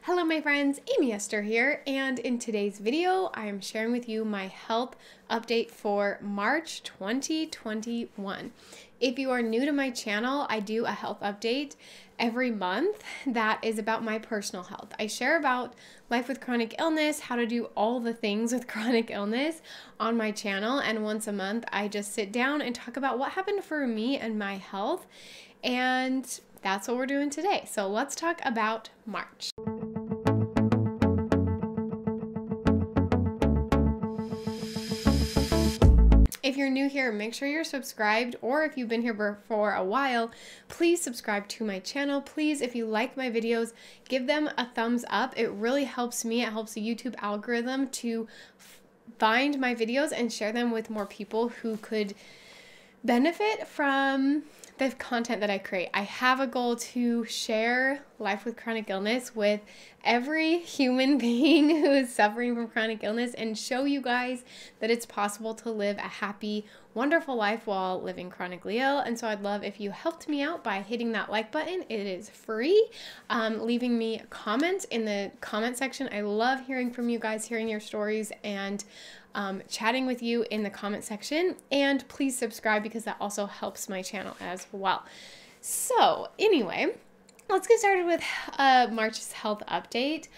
Hello my friends, Amy Esther here, and in today's video I am sharing with you my health update for March 2021. If you are new to my channel, I do a health update every month that is about my personal health. I share about life with chronic illness, how to do all the things with chronic illness on my channel, and once a month I just sit down and talk about what happened for me and my health, and that's what we're doing today. So let's talk about March. If you're new here, make sure you're subscribed, or if you've been here for a while, please subscribe to my channel. Please, if you like my videos, give them a thumbs up. It really helps me. It helps the YouTube algorithm to find my videos and share them with more people who could benefit from the content that I create. I have a goal to share life with chronic illness with every human being who is suffering from chronic illness and show you guys that it's possible to live a happy, wonderful life while living chronically ill. And so I'd love if you helped me out by hitting that like button. It is free. Leaving me a comment in the comment section. I love hearing from you guys, hearing your stories, and chatting with you in the comment section. And please subscribe because that also helps my channel as well. So anyway, let's get started with March's health update.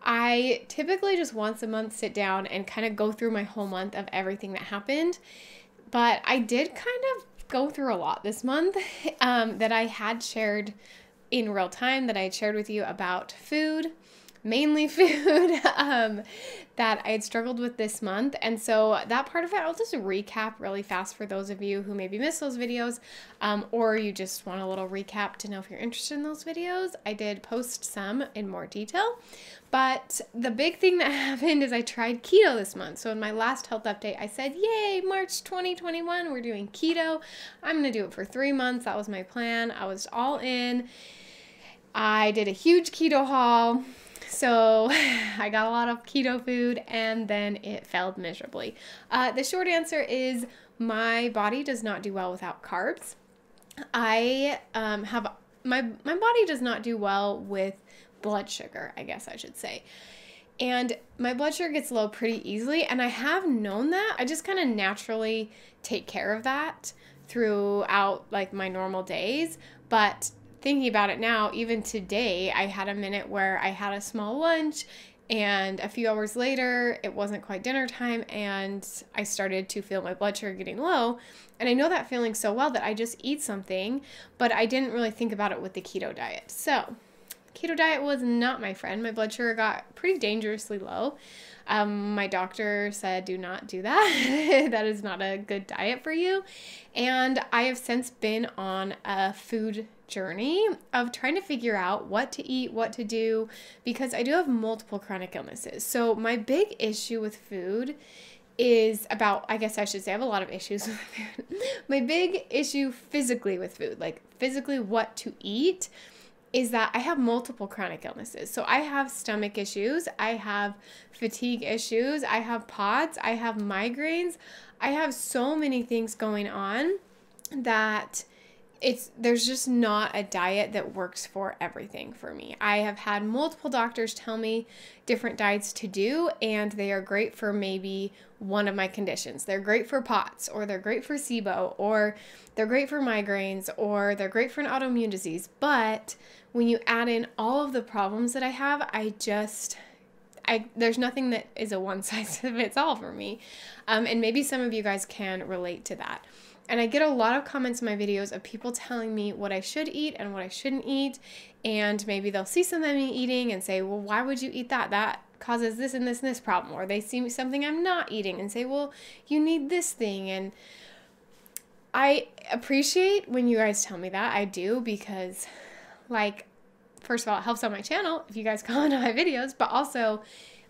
I typically just once a month sit down and kind of go through my whole month of everything that happened, but I did kind of go through a lot this month that I had shared in real time, that I had shared with you about food, mainly food, that I had struggled with this month. And so that part of it, I'll just recap really fast for those of you who maybe missed those videos, or you just want a little recap to know if you're interested in those videos. I did post some in more detail, but the big thing that happened is I tried keto this month. So in my last health update, I said, yay, March 2021, we're doing keto. I'm going to do it for 3 months. That was my plan. I was all in. I did a huge keto haul. So I got a lot of keto food and then it failed miserably. The short answer is my body does not do well without carbs. I my body does not do well with blood sugar, I guess I should say. And my blood sugar gets low pretty easily, and I have known that. I just kind of naturally take care of that throughout like my normal days, but thinking about it now, even today, I had a minute where I had a small lunch, and a few hours later, it wasn't quite dinner time, and I started to feel my blood sugar getting low. And I know that feeling so well that I just eat something, but I didn't really think about it with the keto diet. So keto diet was not my friend. My blood sugar got pretty dangerously low. My doctor said, do not do that. That is not a good diet for you. And I have since been on a food journey of trying to figure out what to eat, what to do, because I do have multiple chronic illnesses. So my big issue with food is about, I guess I should say, I have a lot of issues with food. My big issue physically with food, like physically what to eat, is that I have multiple chronic illnesses. So I have stomach issues, I have fatigue issues, I have POTS, I have migraines. I have so many things going on that there's just not a diet that works for everything for me. I have had multiple doctors tell me different diets to do, and they are great for maybe one of my conditions. They're great for POTS, or they're great for SIBO, or they're great for migraines, or they're great for an autoimmune disease. But when you add in all of the problems that I have, there's nothing that is a one size fits all for me. And maybe some of you guys can relate to that. And I get a lot of comments in my videos of people telling me what I should eat and what I shouldn't eat. And maybe they'll see something I'm eating and say, well, why would you eat that? That causes this and this and this problem. Or they see something I'm not eating and say, well, you need this thing. And I appreciate when you guys tell me that. I do, because, like, first of all, it helps on my channel if you guys comment on my videos, but also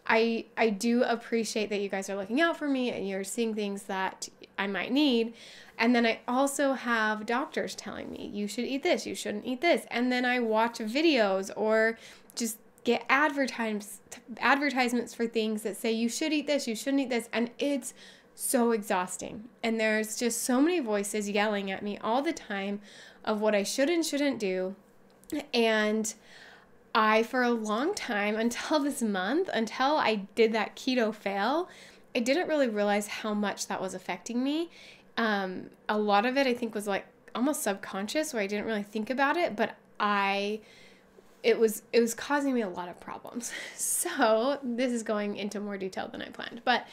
I do appreciate that you guys are looking out for me and you're seeing things that I might need. And then I also have doctors telling me, you should eat this, you shouldn't eat this. And then I watch videos or just get advertisements for things that say you should eat this, you shouldn't eat this. And it's so exhausting. And there's just so many voices yelling at me all the time of what I should and shouldn't do. And for a long time, until this month, until I did that keto fail, I didn't really realize how much that was affecting me. A lot of it, I think, was like almost subconscious, where I didn't really think about it, but it was causing me a lot of problems. So this is going into more detail than I planned, but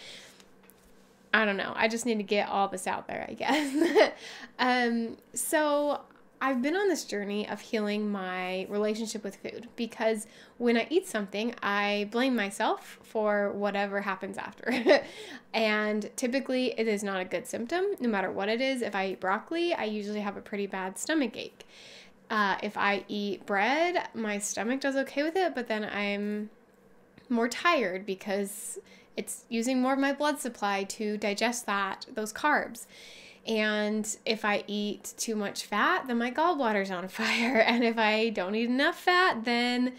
I don't know. I just need to get all this out there, I guess. So I've been on this journey of healing my relationship with food, because when I eat something, I blame myself for whatever happens after. And typically it is not a good symptom, no matter what it is. If I eat broccoli, I usually have a pretty bad stomach ache. If I eat bread, my stomach does okay with it, but then I'm more tired because it's using more of my blood supply to digest those carbs. And if I eat too much fat, then my gallbladder's on fire. And if I don't eat enough fat, then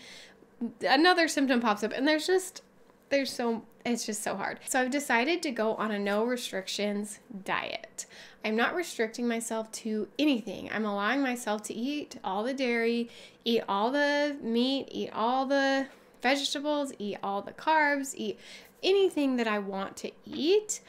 another symptom pops up. And it's just so hard. So I've decided to go on a no restrictions diet. I'm not restricting myself to anything. I'm allowing myself to eat all the dairy, eat all the meat, eat all the vegetables, eat all the carbs, eat anything that I want to eat.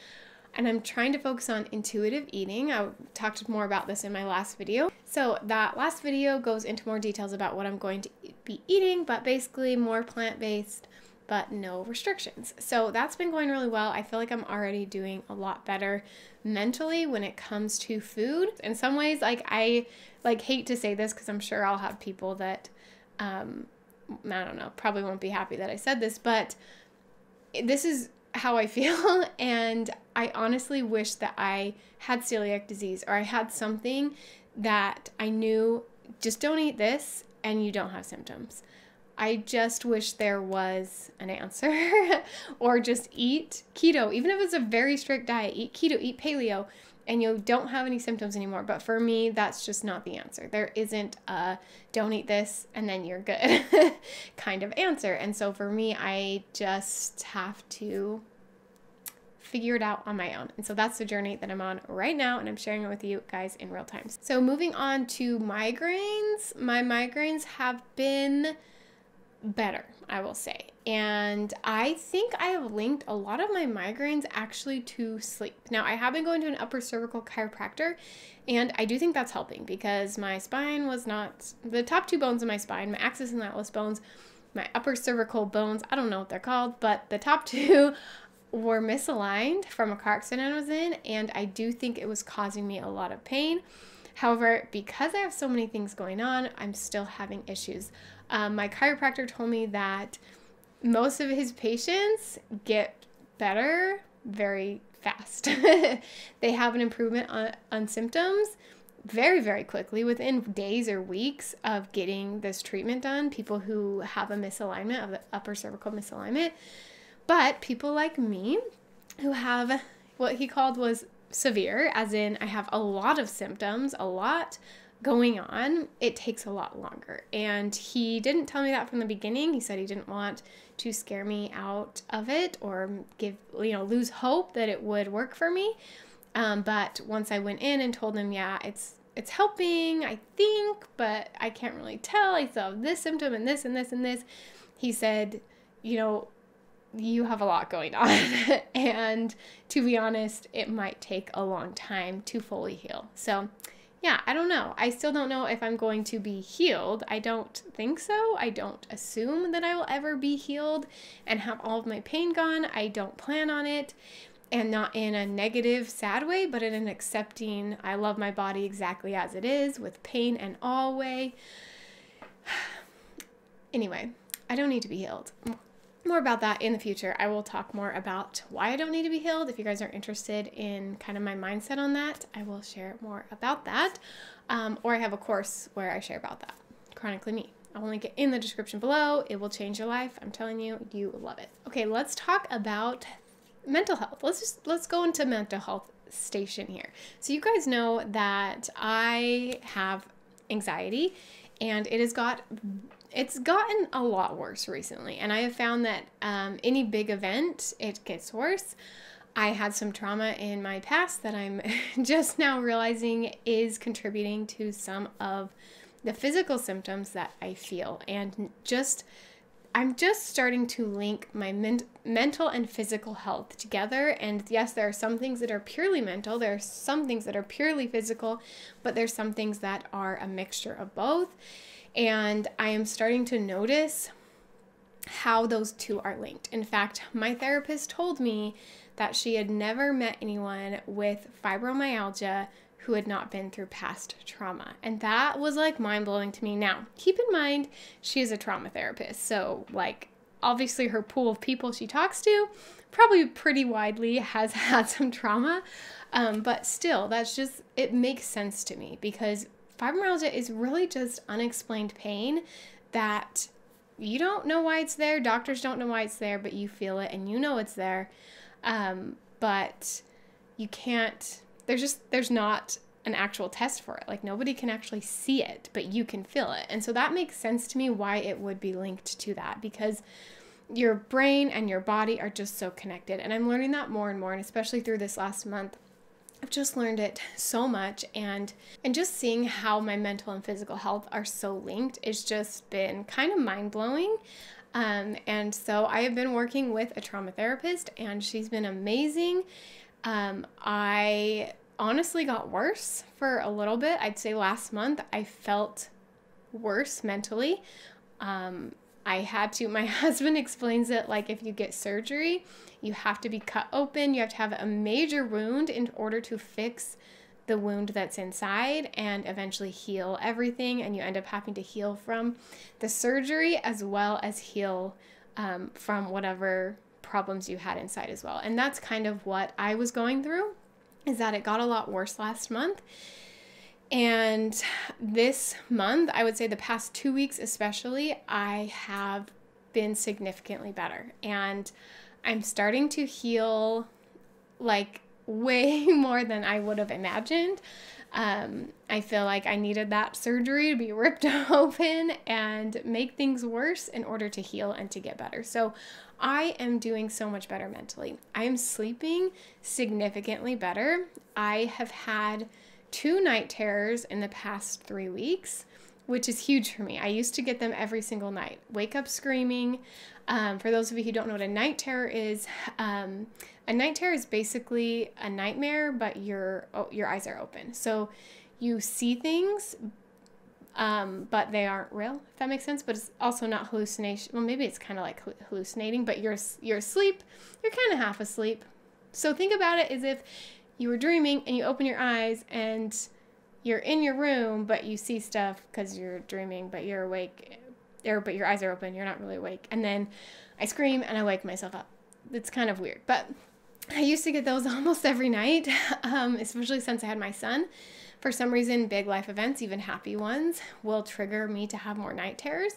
And I'm trying to focus on intuitive eating. I talked more about this in my last video. So that last video goes into more details about what I'm going to be eating, but basically more plant-based, but no restrictions. So that's been going really well. I feel like I'm already doing a lot better mentally when it comes to food. In some ways, I hate to say this, because I'm sure I'll have people that, I don't know, probably won't be happy that I said this, but this is how I feel. And I honestly wish that I had celiac disease, or I had something that I knew, just don't eat this and you don't have symptoms. I just wish there was an answer. Or just eat keto, even if it's a very strict diet, eat keto, eat paleo, and you don't have any symptoms anymore. But for me, that's just not the answer. There isn't a don't eat this and then you're good kind of answer. And so for me, I just have to figure it out on my own. And so that's the journey that I'm on right now, and I'm sharing it with you guys in real time. So moving on to migraines. My migraines have been better, I will say. And I think I have linked a lot of my migraines actually to sleep. Now, I have been going to an upper cervical chiropractor, and I do think that's helping, because my spine was not, the top two bones of my spine, my axis and atlas bones, my upper cervical bones, I don't know what they're called, but the top two were misaligned from a car accident I was in, and I do think it was causing me a lot of pain. However, because I have so many things going on, I'm still having issues. My chiropractor told me that most of his patients get better very fast. They have an improvement on symptoms very, very quickly, within days or weeks of getting this treatment done, people who have a misalignment of the upper cervical misalignment. But people like me who have what he called was severe, as in I have a lot of symptoms, a lot going on, it takes a lot longer. And he didn't tell me that from the beginning. He said he didn't want to scare me out of it or lose hope that it would work for me. But once I went in and told him, yeah, it's helping, I think, but I can't really tell. I still have this symptom and this and this and this. He said, you have a lot going on. And to be honest, it might take a long time to fully heal. So yeah, I don't know. I still don't know if I'm going to be healed. I don't think so. I don't assume that I will ever be healed and have all of my pain gone. I don't plan on it, and not in a negative, sad way, but in an accepting, I love my body exactly as it is, with pain and all way. Anyway, I don't need to be healed. More about that in the future. I will talk more about why I don't need to be healed. If you guys are interested in kind of my mindset on that, I will share more about that. Or I have a course where I share about that. Chronically Me. I'll link it in the description below. It will change your life. I'm telling you, you will love it. Okay, let's talk about mental health. Let's go into mental health station here. So you guys know that I have anxiety, and it's gotten a lot worse recently. And I have found that any big event, it gets worse. I had some trauma in my past that I'm just now realizing is contributing to some of the physical symptoms that I feel, and I'm just starting to link my mental and physical health together. And yes, there are some things that are purely mental, there are some things that are purely physical, but there's some things that are a mixture of both. And I am starting to notice how those two are linked. In fact, my therapist told me that she had never met anyone with fibromyalgia who had not been through past trauma. And that was like mind-blowing to me. Now, keep in mind, she is a trauma therapist. So like, obviously her pool of people she talks to probably pretty widely has had some trauma. But still, it makes sense to me, because fibromyalgia is really just unexplained pain that you don't know why it's there. Doctors don't know why it's there, but you feel it and you know it's there. But you can't, there's not an actual test for it. Like, nobody can actually see it, but you can feel it. And so that makes sense to me why it would be linked to that, because your brain and your body are just so connected. And I'm learning that more and more, and especially through this last month, I've just learned it so much, and just seeing how my mental and physical health are so linked has just been kind of mind-blowing. And so I have been working with a trauma therapist, and she's been amazing. I honestly got worse for a little bit. I'd say last month I felt worse mentally. My husband explains it like if you get surgery, you have to be cut open. You have to have a major wound in order to fix the wound that's inside and eventually heal everything. And you end up having to heal from the surgery as well as heal from whatever problems you had inside as well. And that's kind of what I was going through, is that it got a lot worse last month. And this month, I would say the past 2 weeks especially, I have been significantly better. And I'm starting to heal like way more than I would have imagined. I feel like I needed that surgery to be ripped open and make things worse in order to heal and to get better. So I am doing so much better mentally. I am sleeping significantly better. I have had 2 night terrors in the past 3 weeks, which is huge for me. I used to get them every single night. Wake up screaming. For those of you who don't know what a night terror is, a night terror is basically a nightmare, but your eyes are open. So you see things, but they aren't real, if that makes sense. But it's also not hallucination. Well, maybe it's kind of like hallucinating, but you're asleep. You're kind of half asleep. So think about it as if you were dreaming and you open your eyes and you're in your room, but you see stuff because you're dreaming, but you're awake, but your eyes are open. You're not really awake. And then I scream and I wake myself up. It's kind of weird, but I used to get those almost every night, especially since I had my son. For some reason, big life events, even happy ones, will trigger me to have more night terrors.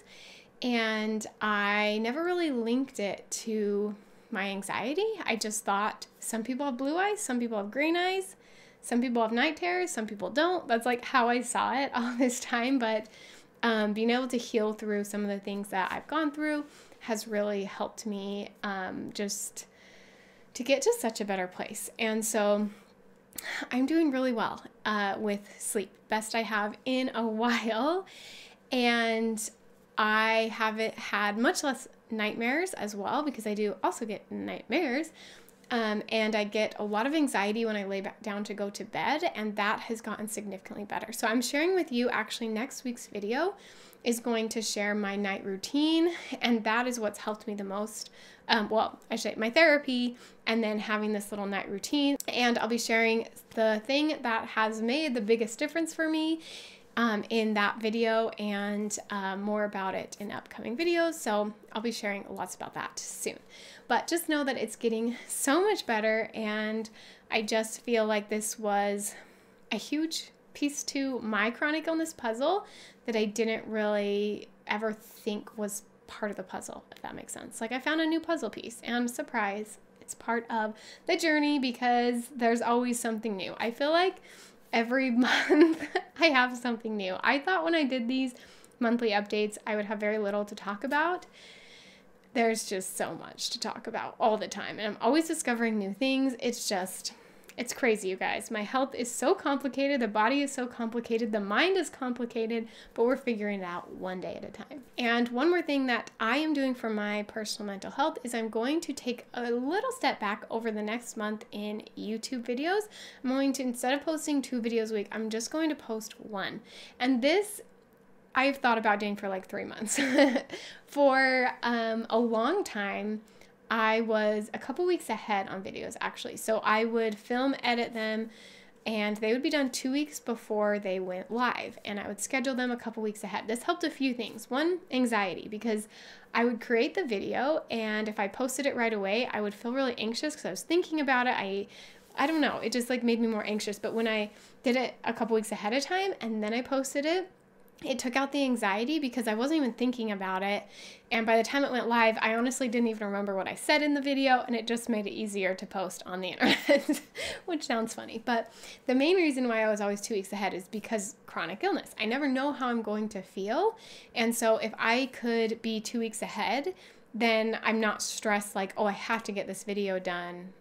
And I never really linked it to my anxiety. I just thought some people have blue eyes, some people have green eyes, some people have night terrors, some people don't. That's like how I saw it all this time. But being able to heal through some of the things that I've gone through has really helped me just to get to such a better place. And so I'm doing really well with sleep, best I have in a while. And I haven't had much less nightmares as well, because I do also get nightmares. And I get a lot of anxiety when I lay back down to go to bed, and that has gotten significantly better. So I'm sharing with you, actually next week's video is going to share my night routine, and that is what's helped me the most. Well, I should say my therapy, and then having this little night routine. And I'll be sharing the thing that has made the biggest difference for me in that video, and more about it in upcoming videos. So I'll be sharing lots about that soon. But just know that it's getting so much better, and I just feel like this was a huge piece to my chronic illness puzzle that I didn't really ever think was part of the puzzle, if that makes sense. Like, I found a new puzzle piece, and surprise, it's part of the journey, because there's always something new. I feel like every month I have something new. I thought when I did these monthly updates, I would have very little to talk about. There's just so much to talk about all the time, and I'm always discovering new things. It's It's crazy, you guys. My health is so complicated. The body is so complicated. The mind is complicated, but we're figuring it out one day at a time. And one more thing that I am doing for my personal mental health is I'm going to take a little step back over the next month in YouTube videos. I'm going to, instead of posting 2 videos a week, I'm just going to post 1. And this I've thought about doing for like 3 months. For a long time, I was a couple weeks ahead on videos, actually. So I would film, edit them, and they would be done 2 weeks before they went live. And I would schedule them a couple weeks ahead. This helped a few things. One, anxiety, because I would create the video, and if I posted it right away, I would feel really anxious because I was thinking about it. I don't know, it just like made me more anxious. But when I did it a couple weeks ahead of time and then I posted it, it took out the anxiety because I wasn't even thinking about it. And by the time it went live, I honestly didn't even remember what I said in the video, and it just made it easier to post on the internet, which sounds funny. But the main reason why I was always 2 weeks ahead is because chronic illness. I never know how I'm going to feel. And so if I could be 2 weeks ahead, then I'm not stressed like, oh, I have to get this video done,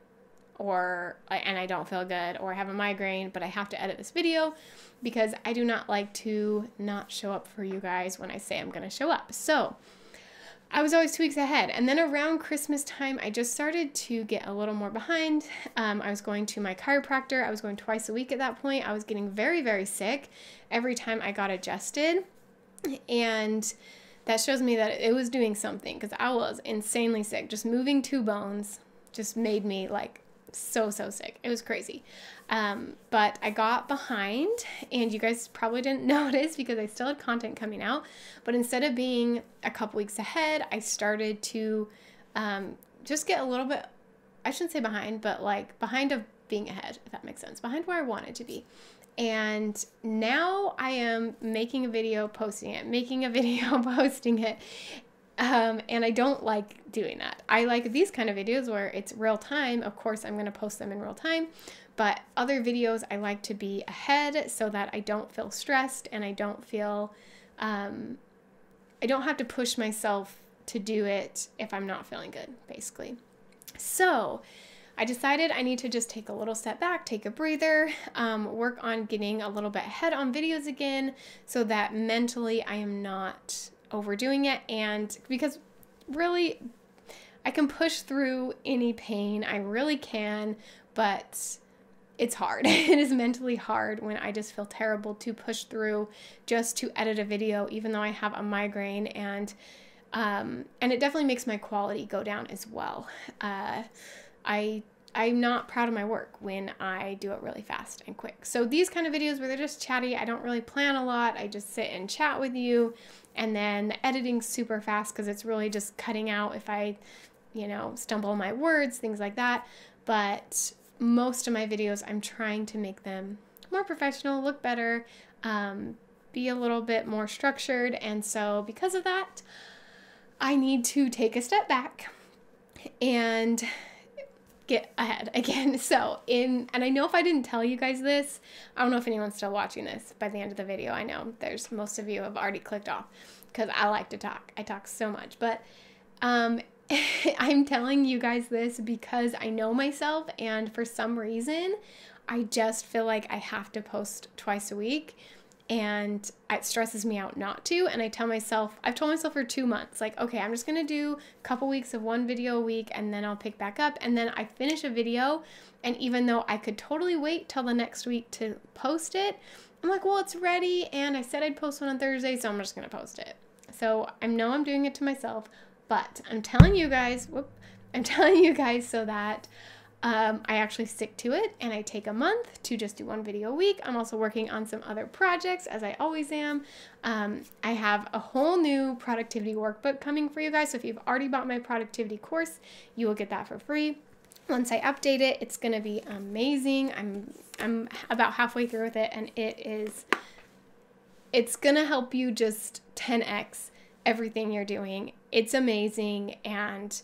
and I don't feel good, or I have a migraine, but I have to edit this video, because I do not like to not show up for you guys when I say I'm going to show up. So I was always 2 weeks ahead. And then around Christmas time, I just started to get a little more behind. I was going to my chiropractor. I was going twice a week at that point. I was getting very, very sick every time I got adjusted. And that shows me that it was doing something, because I was insanely sick. Just moving 2 bones just made me like so sick. It was crazy. But I got behind, and you guys probably didn't notice because I still had content coming out, but instead of being a couple weeks ahead, I started to just get a little bit, I shouldn't say behind, but like behind of being ahead, if that makes sense, behind where I wanted to be. And now I am making a video, posting it, making a video, posting it. And I don't like doing that. I like these kind of videos where it's real time. Of course, I'm going to post them in real time, but other videos I like to be ahead so that I don't feel stressed, and I don't feel, I don't have to push myself to do it if I'm not feeling good, basically. So I decided I need to just take a little step back, take a breather, work on getting a little bit ahead on videos again, so that mentally I am not overdoing it. And because really I can push through any pain, I really can, but it's hard. It is mentally hard when I just feel terrible to push through just to edit a video, even though I have a migraine, and it definitely makes my quality go down as well. I'm not proud of my work when I do it really fast and quick. So these kind of videos where they're just chatty, I don't really plan a lot. I just sit and chat with you, and then the editing's super fast because it's really just cutting out if I, stumble on my words, things like that. But most of my videos, I'm trying to make them more professional, look better, be a little bit more structured. And so because of that, I need to take a step back and get ahead again. And I know if I didn't tell you guys this, I don't know if anyone's still watching this by the end of the video. I know there's most of you have already clicked off because I like to talk. I talk so much, but I'm telling you guys this because I know myself, and for some reason I just feel like I have to post twice a week, and it stresses me out not to. And I've told myself for 2 months, like, okay, I'm just gonna do a couple weeks of 1 video a week, and then I'll pick back up. And then I finish a video, and even though I could totally wait till the next week to post it, I'm like, well, it's ready, and I said I'd post one on Thursday, so I'm just gonna post it. So I know I'm doing it to myself, but I'm telling you guys so that I actually stick to it, and I take a month to just do 1 video a week. I'm also working on some other projects, as I always am. I have a whole new productivity workbook coming for you guys. So if you've already bought my productivity course, you will get that for free. Once I update it, it's going to be amazing. I'm about halfway through with it, and it's going to help you just 10x everything you're doing. It's amazing, and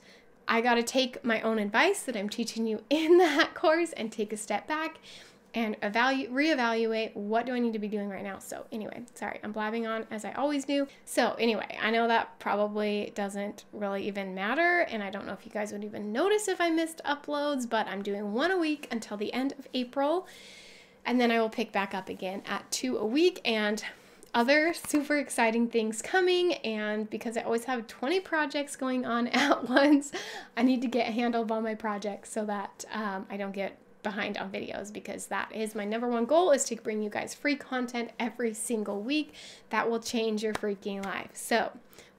I got to take my own advice that I'm teaching you in that course and take a step back and reevaluate what do I need to be doing right now. So anyway, sorry, I'm blabbing on as I always do. So anyway, I know that probably doesn't really even matter, and I don't know if you guys would even notice if I missed uploads, but I'm doing 1 a week until the end of April, and then I will pick back up again at 2 a week, and other super exciting things coming. And because I always have 20 projects going on at once, I need to get a handle of all my projects so that I don't get behind on videos, because that is my number one goal, is to bring you guys free content every single week that will change your freaking life. So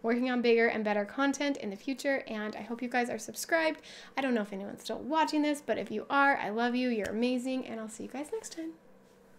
working on bigger and better content in the future, and I hope you guys are subscribed. I don't know if anyone's still watching this, but if you are, I love you, you're amazing, and I'll see you guys next time.